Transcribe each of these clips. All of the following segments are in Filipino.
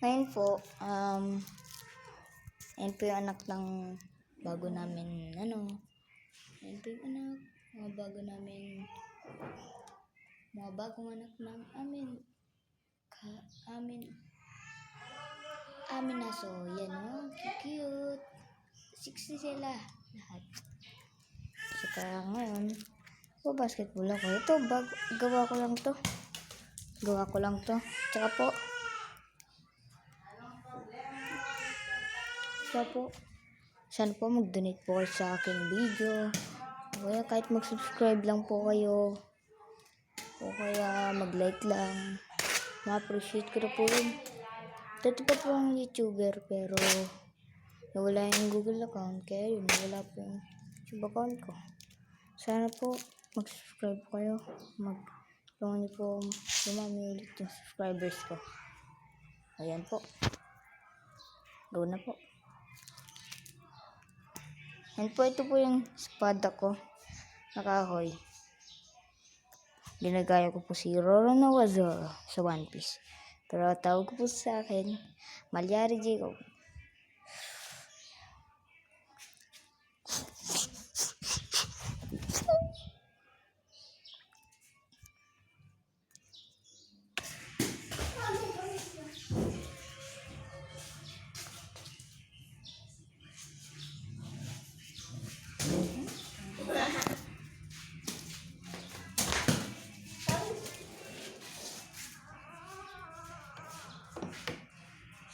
Ngayon po, ayun po yung anak ng bago namin, ayun po yung anak, mga bagong anak ng amin na. So, yan o, cute, 60 sila, lahat. Saka ngayon, basketball ako. Ito, gawa ko lang to. Tsaka po, sana po mag-donate po kayo sa aking video. O kaya kahit mag-subscribe lang po kayo. O kaya mag-like lang. Ma-appreciate ko na po yun. Dati pa po ang YouTuber pero nawala yung Google account. Kaya yun, nawala po yung YouTube account ko. Sana po mag-subscribe kayo. Tulungan niyo po dumami ulit yung subscribers ko. Ayan po. Go na po. And po, ito po yung espada ko. Nakahoy. Ginagaya ko po si Roronoa Zoro sa One Piece. Pero tawag ko po sa akin, Malyari Jacob.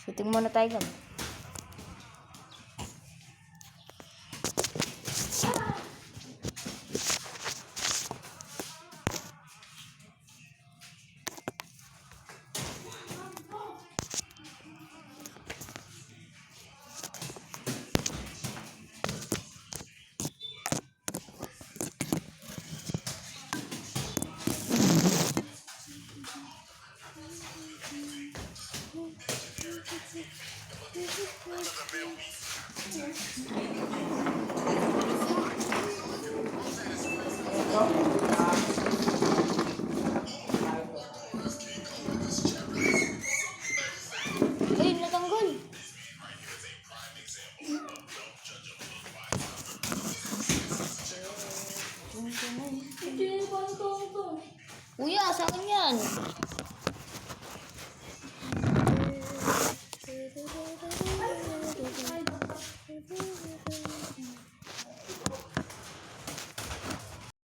Shooting muna tayo, Gab. Ay, natanggal. Kuya, sa akin yan.